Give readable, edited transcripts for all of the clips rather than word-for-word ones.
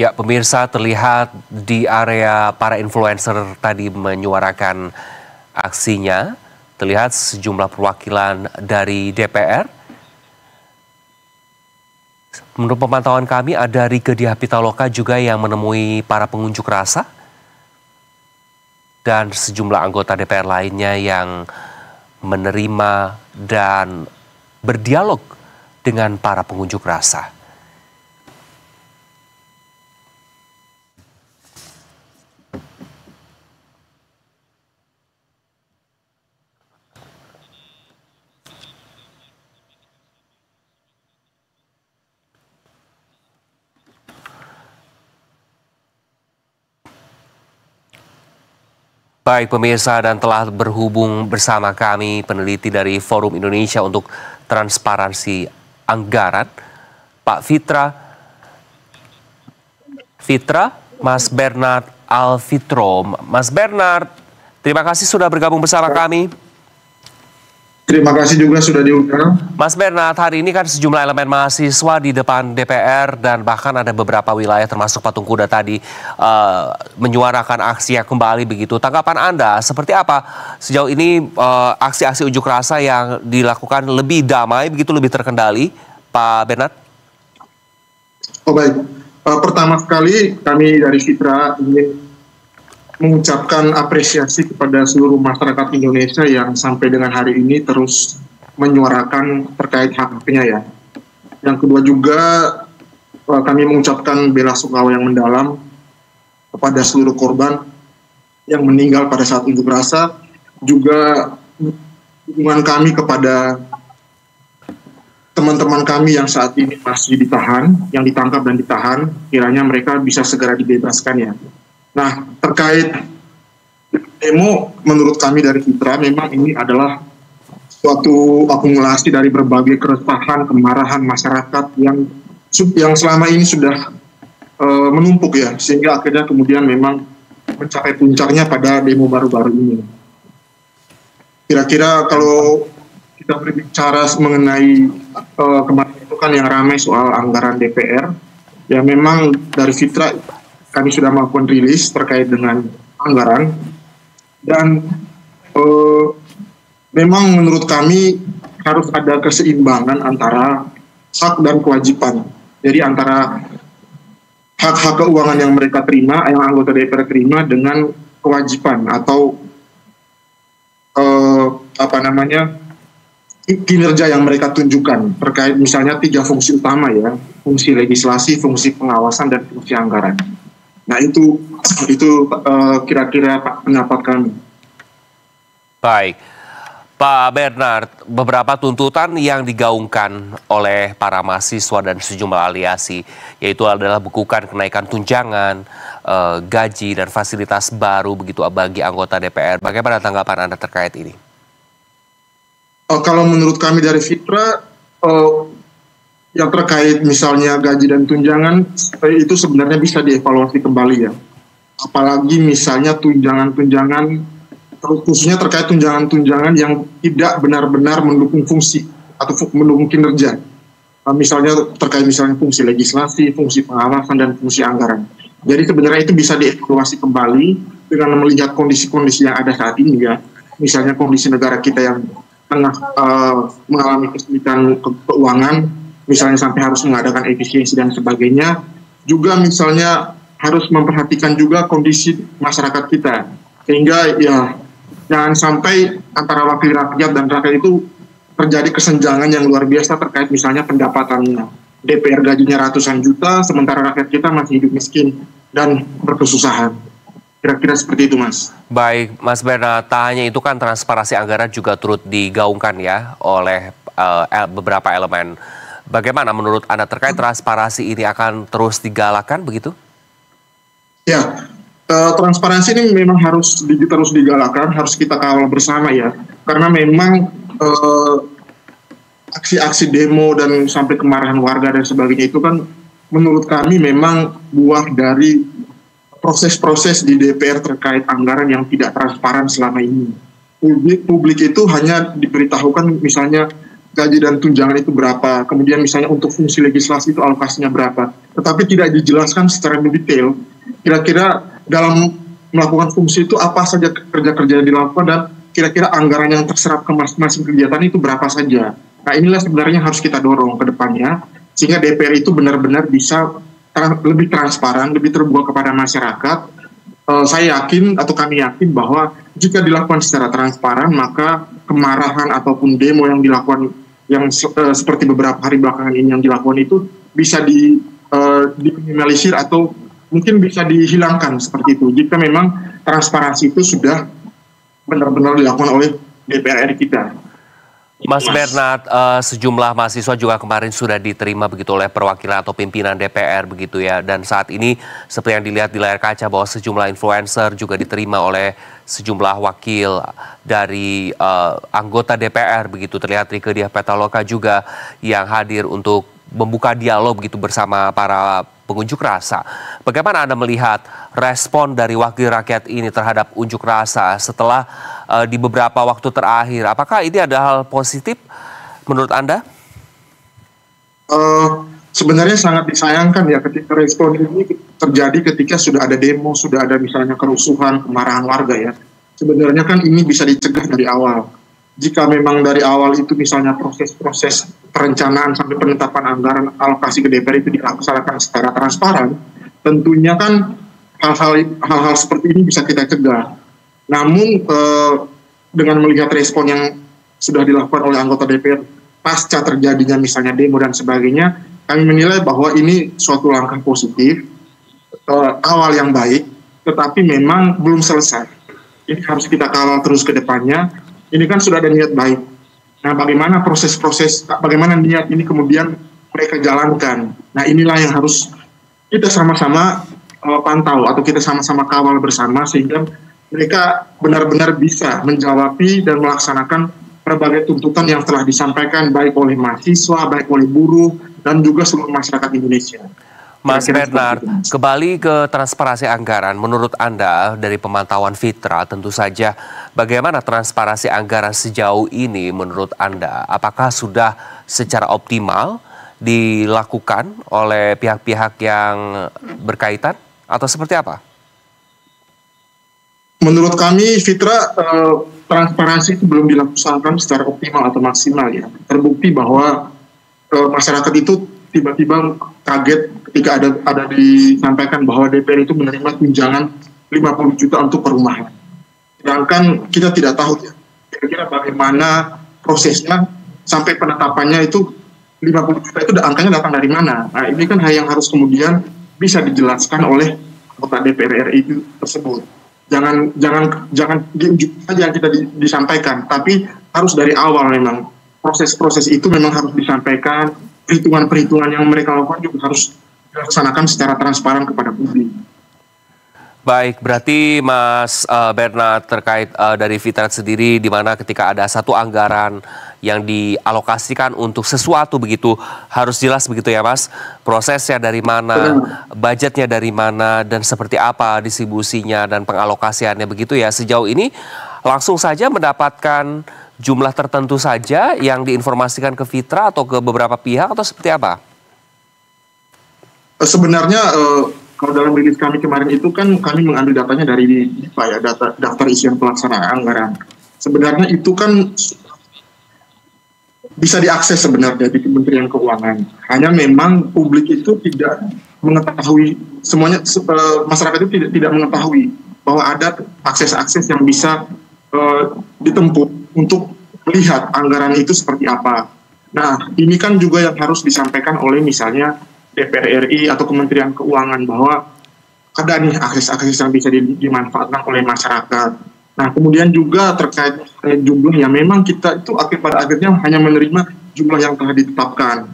Ya, pemirsa, terlihat di area para influencer tadi menyuarakan aksinya. Terlihat sejumlah perwakilan dari DPR. Menurut pemantauan kami, ada Rieke Diah Pitaloka juga yang menemui para pengunjuk rasa. Dan sejumlah anggota DPR lainnya yang menerima dan berdialog dengan para pengunjuk rasa. Baik pemirsa, dan telah berhubung bersama kami peneliti dari Forum Indonesia untuk Transparansi Anggaran, Pak Fitra, Mas Bernard Alfitro. Mas Bernard, terima kasih sudah bergabung bersama kami. Terima kasih juga sudah diundang. Mas Bernard, hari ini kan sejumlah elemen mahasiswa di depan DPR dan bahkan ada beberapa wilayah termasuk Patung Kuda tadi menyuarakan aksinya kembali begitu. Tanggapan Anda seperti apa sejauh ini aksi-aksi unjuk rasa yang dilakukan lebih damai begitu, lebih terkendali, Pak Bernard? Oh baik, pertama sekali kami dari Fitra ingin mengucapkan apresiasi kepada seluruh masyarakat Indonesia yang sampai dengan hari ini terus menyuarakan terkait hak-haknya ya. Yang kedua juga kami mengucapkan bela sungkawa yang mendalam kepada seluruh korban yang meninggal pada saat unjuk rasa. Juga dukungan kami kepada teman-teman kami yang saat ini masih ditahan, yang ditangkap dan ditahan, kiranya mereka bisa segera dibebaskan ya. Nah, terkait demo, menurut kami dari Fitra, memang ini adalah suatu akumulasi dari berbagai keresahan, kemarahan masyarakat yang selama ini sudah menumpuk ya, sehingga akhirnya kemudian memang mencapai puncaknya pada demo baru-baru ini. Kira-kira kalau kita berbicara mengenai kemarin itu kan yang ramai soal anggaran DPR, ya memang dari Fitra kami sudah melakukan rilis terkait dengan anggaran dan memang menurut kami harus ada keseimbangan antara hak dan kewajiban. Jadi antara hak-hak keuangan yang mereka terima, yang anggota DPR terima dengan kewajiban atau kinerja yang mereka tunjukkan terkait misalnya 3 fungsi utama ya, fungsi legislasi, fungsi pengawasan, dan fungsi anggaran. Nah itu kira-kira pendapat kami. Baik, Pak Bernard, beberapa tuntutan yang digaungkan oleh para mahasiswa dan sejumlah aliansi, yaitu adalah bukukan kenaikan tunjangan, gaji dan fasilitas baru begitu bagi anggota DPR. Bagaimana tanggapan Anda terkait ini? Kalau menurut kami dari Fitra, yang terkait misalnya gaji dan tunjangan itu sebenarnya bisa dievaluasi kembali ya. Apalagi misalnya tunjangan-tunjangan, khususnya terkait tunjangan-tunjangan yang tidak benar-benar mendukung fungsi atau mendukung kinerja. Misalnya terkait misalnya fungsi legislasi, fungsi pengawasan, dan fungsi anggaran. Jadi sebenarnya itu bisa dievaluasi kembali dengan melihat kondisi-kondisi yang ada saat ini ya. Misalnya kondisi negara kita yang tengah mengalami kesulitan keuangan, misalnya sampai harus mengadakan efisiensi dan sebagainya, juga misalnya harus memperhatikan juga kondisi masyarakat kita, sehingga ya jangan sampai antara wakil rakyat dan rakyat itu terjadi kesenjangan yang luar biasa terkait misalnya pendapatannya. DPR gajinya ratusan juta, sementara rakyat kita masih hidup miskin dan berkesusahan. Kira-kira seperti itu, Mas. Baik, Mas Bernard, tak hanya itu kan transparansi anggaran juga turut digaungkan ya oleh beberapa elemen. Bagaimana menurut Anda terkait transparansi ini akan terus digalakan begitu? Ya, transparansi ini memang harus terus digalakan, harus kita kawal bersama ya. Karena memang aksi-aksi demo dan sampai kemarahan warga dan sebagainya itu kan menurut kami memang buah dari proses-proses di DPR terkait anggaran yang tidak transparan selama ini. Publik itu hanya diberitahukan misalnya gaji dan tunjangan itu berapa, kemudian misalnya untuk fungsi legislasi itu alokasinya berapa, tetapi tidak dijelaskan secara mendetail kira-kira dalam melakukan fungsi itu apa saja kerja-kerja yang dilakukan dan kira-kira anggaran yang terserap ke masing-masing kegiatan itu berapa saja. Nah inilah sebenarnya harus kita dorong ke depannya sehingga DPR itu benar-benar bisa lebih transparan, lebih terbuka kepada masyarakat. Saya yakin atau kami yakin bahwa jika dilakukan secara transparan maka kemarahan ataupun demo yang dilakukan yang seperti beberapa hari belakangan ini yang dilakukan itu bisa diminimalisir atau mungkin bisa dihilangkan seperti itu jika memang transparansi itu sudah benar-benar dilakukan oleh DPR RI kita. Mas Bernard, sejumlah mahasiswa juga kemarin sudah diterima begitu oleh perwakilan atau pimpinan DPR begitu ya. Dan saat ini seperti yang dilihat di layar kaca bahwa sejumlah influencer juga diterima oleh sejumlah wakil dari anggota DPR begitu. Terlihat Rieke Diah Pitaloka juga yang hadir untuk membuka dialog begitu bersama para pengunjuk rasa. Bagaimana Anda melihat respon dari wakil rakyat ini terhadap unjuk rasa setelah di beberapa waktu terakhir? Apakah ini ada hal positif menurut Anda? Sebenarnya sangat disayangkan ya ketika respon ini terjadi ketika sudah ada demo, sudah ada misalnya kerusuhan, kemarahan warga ya. Sebenarnya kan ini bisa dicegah dari awal. Jika memang dari awal itu misalnya proses-proses perencanaan sampai penetapan anggaran alokasi ke DPR itu dilaksanakan secara transparan, tentunya kan hal-hal seperti ini bisa kita cegah. Namun dengan melihat respon yang sudah dilakukan oleh anggota DPR pasca terjadinya misalnya demo dan sebagainya, kami menilai bahwa ini suatu langkah positif, awal yang baik, tetapi memang belum selesai. Ini harus kita kawal terus ke depannya. Ini kan sudah ada niat baik. Nah, bagaimana proses-proses, bagaimana niat ini kemudian mereka jalankan. Nah, inilah yang harus kita sama-sama pantau atau kita sama-sama kawal bersama sehingga mereka benar-benar bisa menjawabi dan melaksanakan berbagai tuntutan yang telah disampaikan baik oleh mahasiswa, baik oleh buruh, dan juga seluruh masyarakat Indonesia. Mas Bernard, kembali ke transparansi anggaran, menurut Anda dari pemantauan Fitra tentu saja bagaimana transparansi anggaran sejauh ini menurut Anda? Apakah sudah secara optimal dilakukan oleh pihak-pihak yang berkaitan atau seperti apa? Menurut kami Fitra, transparansi itu belum dilaksanakan secara optimal atau maksimal ya. Terbukti bahwa masyarakat itu tiba-tiba kaget ketika ada disampaikan bahwa DPR itu menerima tunjangan 50 juta untuk perumahan. Sedangkan kita tidak tahu ya, kira-kira bagaimana prosesnya sampai penetapannya itu 50 juta itu angkanya datang dari mana. Nah ini kan hal yang harus kemudian bisa dijelaskan oleh anggota DPR RI itu tersebut. Jangan di ujung saja kita disampaikan, tapi harus dari awal memang proses-proses itu memang harus disampaikan. Perhitungan-perhitungan yang mereka lakukan juga harus dilaksanakan secara transparan kepada publik. Baik, berarti Mas Bernard terkait dari Fitra sendiri di mana ketika ada satu anggaran yang dialokasikan untuk sesuatu begitu harus jelas begitu ya Mas, prosesnya dari mana, budgetnya dari mana dan seperti apa distribusinya dan pengalokasiannya begitu ya. Sejauh ini langsung saja mendapatkan jumlah tertentu saja yang diinformasikan ke Fitra atau ke beberapa pihak atau seperti apa? Sebenarnya kalau dalam rilis kami kemarin itu kan kami mengambil datanya dari DIPA ya, daftar isian pelaksanaan anggaran. Sebenarnya itu kan bisa diakses sebenarnya di Kementerian Keuangan. Hanya memang publik itu tidak mengetahui semuanya, masyarakat itu tidak mengetahui bahwa ada akses-akses yang bisa ditempuh untuk melihat anggaran itu seperti apa. Nah, ini kan juga yang harus disampaikan oleh misalnya DPR RI atau Kementerian Keuangan bahwa ada nih akses-akses yang bisa dimanfaatkan oleh masyarakat. Nah, kemudian juga terkait jumlah yang memang kita itu pada akhirnya hanya menerima jumlah yang telah ditetapkan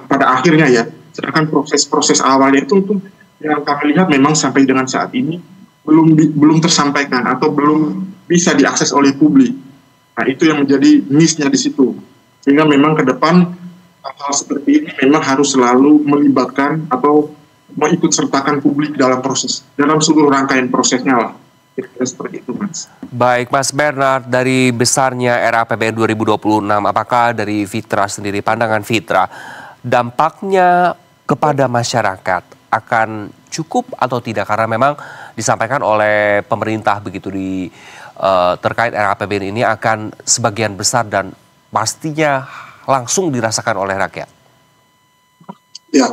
pada akhirnya ya. Sedangkan proses-proses awalnya itu yang kami lihat memang sampai dengan saat ini belum tersampaikan atau belum bisa diakses oleh publik. Nah, itu yang menjadi miss-nya di situ. Sehingga memang ke depan hal seperti ini memang harus selalu melibatkan atau mengikut sertakan publik dalam seluruh rangkaian prosesnya lah. Kira-kira seperti itu, Mas. Baik, Mas Bernard, dari besarnya RAPBN 2026, apakah dari Fitra sendiri, pandangan Fitra, dampaknya kepada masyarakat akan cukup atau tidak? Karena memang disampaikan oleh pemerintah begitu terkait RAPBN ini akan sebagian besar dan pastinya langsung dirasakan oleh rakyat. Ya,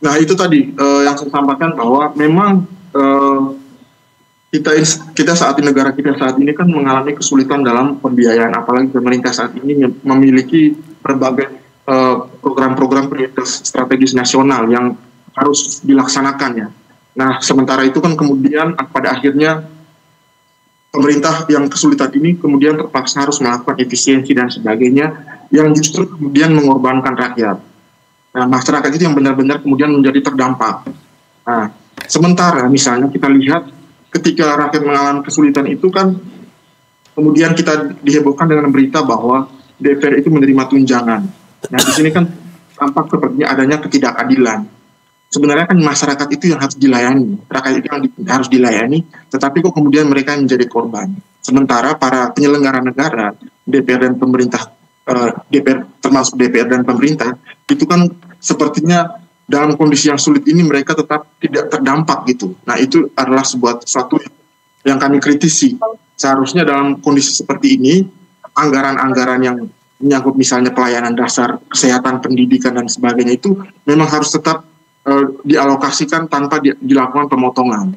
nah itu tadi yang saya sampaikan bahwa memang kita saat ini, negara kita saat ini kan mengalami kesulitan dalam pembiayaan, apalagi pemerintah saat ini memiliki berbagai program-program prioritas strategis nasional yang harus dilaksanakan ya. Nah, sementara itu kan kemudian pada akhirnya pemerintah yang kesulitan ini kemudian terpaksa harus melakukan efisiensi dan sebagainya yang justru kemudian mengorbankan rakyat. Nah, masyarakat itu yang benar-benar kemudian menjadi terdampak. Nah, sementara misalnya kita lihat ketika rakyat mengalami kesulitan itu kan kemudian kita dihebohkan dengan berita bahwa DPR itu menerima tunjangan. Nah, di sini kan tampak sepertinya adanya ketidakadilan. Sebenarnya kan masyarakat itu yang harus dilayani, rakyat itu yang harus dilayani, tetapi kok kemudian mereka yang menjadi korban. Sementara para penyelenggara negara, DPR dan pemerintah, DPR termasuk DPR dan pemerintah, itu kan sepertinya dalam kondisi yang sulit ini mereka tetap tidak terdampak gitu. Nah, itu adalah sesuatu yang kami kritisi. Seharusnya dalam kondisi seperti ini, anggaran-anggaran yang menyangkut misalnya pelayanan dasar, kesehatan, pendidikan, dan sebagainya itu memang harus tetap dialokasikan tanpa dilakukan pemotongan.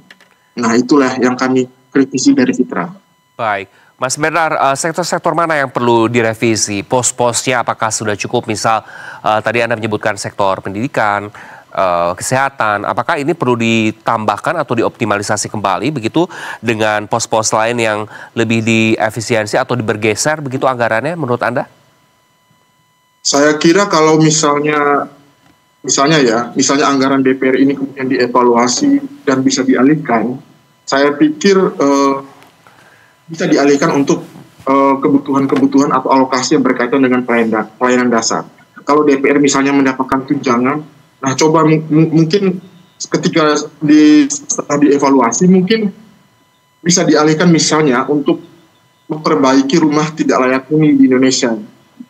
Nah, itulah yang kami kritisi dari Fitra. Baik, Mas Bernard, sektor-sektor mana yang perlu direvisi? Pos-posnya apakah sudah cukup? Misal tadi Anda menyebutkan sektor pendidikan, kesehatan, apakah ini perlu ditambahkan atau dioptimalisasi kembali begitu dengan pos-pos lain yang lebih diefisiensi atau dibergeser begitu anggarannya menurut Anda? Saya kira kalau misalnya anggaran DPR ini kemudian dievaluasi dan bisa dialihkan, saya pikir bisa dialihkan untuk kebutuhan-kebutuhan atau alokasi yang berkaitan dengan pelayanan dasar. Kalau DPR misalnya mendapatkan tunjangan, nah coba mungkin ketika setelah dievaluasi mungkin bisa dialihkan misalnya untuk memperbaiki rumah tidak layak huni di Indonesia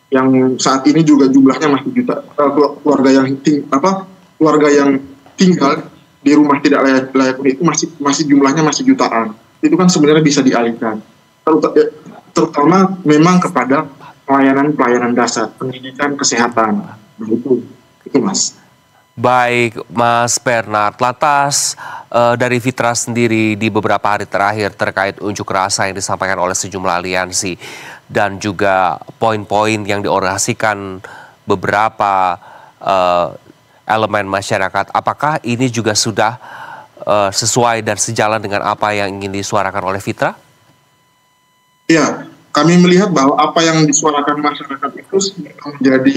yang saat ini juga jumlahnya masih juta, keluarga yang tinggal di rumah tidak layak huni itu masih jumlahnya masih jutaan. Itu kan sebenarnya bisa dialihkan, terutama memang kepada pelayanan dasar, pendidikan, kesehatan. Nah, itu Mas. Baik, Mas Bernard, lantas dari Fitra sendiri di beberapa hari terakhir terkait unjuk rasa yang disampaikan oleh sejumlah aliansi dan juga poin-poin yang diorasikan beberapa elemen masyarakat, apakah ini juga sudah sesuai dan sejalan dengan apa yang ingin disuarakan oleh Fitra? Ya, kami melihat bahwa apa yang disuarakan masyarakat itu menjadi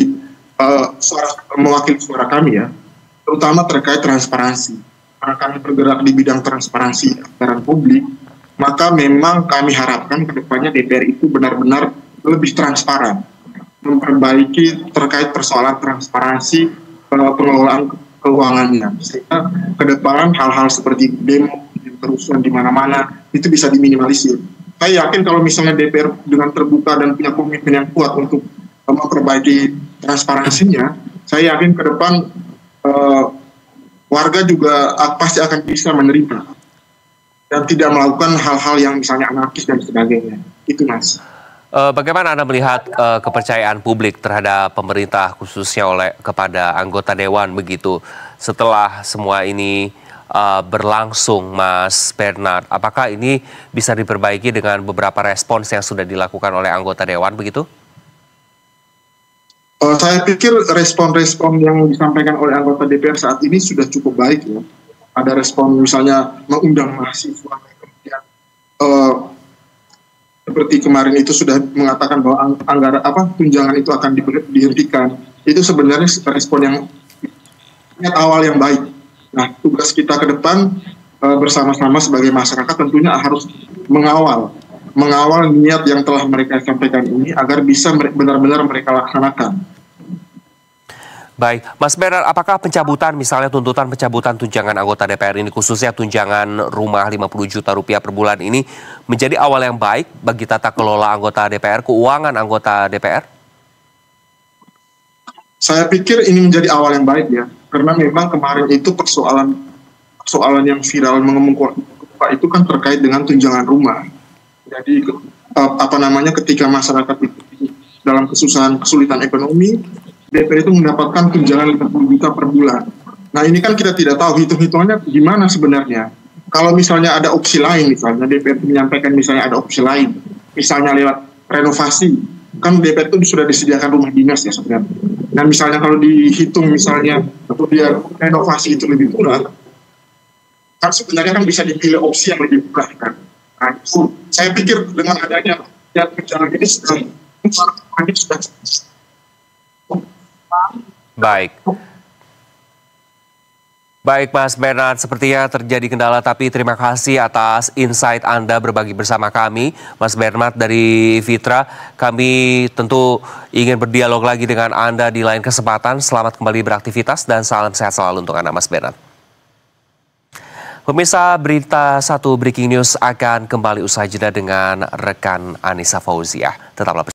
mewakili suara kami ya, terutama terkait transparansi. Karena kami bergerak di bidang transparansi anggaran publik, maka memang kami harapkan ke depannya DPR itu benar-benar lebih transparan, memperbaiki terkait persoalan transparansi pengelolaan keuangannya, sehingga ke depan hal-hal seperti demo, kerusuhan di mana-mana itu bisa diminimalisir. Saya yakin kalau misalnya DPR dengan terbuka dan punya komitmen yang kuat untuk memperbaiki transparansinya, saya yakin ke depan warga juga pasti akan bisa menerima dan tidak melakukan hal-hal yang misalnya anarkis dan sebagainya. Itu Mas. Bagaimana Anda melihat kepercayaan publik terhadap pemerintah khususnya kepada anggota dewan begitu setelah semua ini berlangsung, Mas Bernard? Apakah ini bisa diperbaiki dengan beberapa respons yang sudah dilakukan oleh anggota dewan begitu? Saya pikir respon-respon yang disampaikan oleh anggota DPR saat ini sudah cukup baik ya. Ada respon misalnya mengundang mahasiswa, kemudian seperti kemarin itu sudah mengatakan bahwa tunjangan itu akan dihentikan. Itu sebenarnya respon yang awal yang baik. Nah, tugas kita ke depan bersama-sama sebagai masyarakat tentunya harus mengawal niat yang telah mereka sampaikan ini agar bisa benar-benar mereka laksanakan. Baik, Mas Bernard, apakah pencabutan, misalnya tuntutan pencabutan tunjangan anggota DPR ini, khususnya tunjangan rumah 50 juta rupiah per bulan ini, menjadi awal yang baik bagi tata kelola anggota DPR, keuangan anggota DPR? Saya pikir ini menjadi awal yang baik ya, karena memang kemarin itu persoalan yang viral mengemuka itu kan terkait dengan tunjangan rumah. Jadi ketika masyarakat itu dalam kesulitan ekonomi, DPR itu mendapatkan tunjangan 50 juta per bulan. Nah ini kan kita tidak tahu hitung-hitungannya gimana sebenarnya. Kalau misalnya ada opsi lain, misalnya DPR itu menyampaikan misalnya ada opsi lain, misalnya lewat renovasi, kan DPR itu sudah disediakan rumah dinas ya sebenarnya. Nah misalnya kalau dihitung misalnya atau dia renovasi itu lebih murah, kan sebenarnya kan bisa dipilih opsi yang lebih murah kan. Nah, saya pikir dengan adanya tunjangan ini sudah Baik. Baik Mas Bernard, sepertinya terjadi kendala, tapi terima kasih atas insight Anda berbagi bersama kami. Mas Bernard dari Fitra, kami tentu ingin berdialog lagi dengan Anda di lain kesempatan. Selamat kembali beraktivitas dan salam sehat selalu untuk Anda Mas Bernard. Pemirsa, Berita 1 Breaking News akan kembali usai jeda dengan rekan Anissa Fauziah. Tetaplah bersama.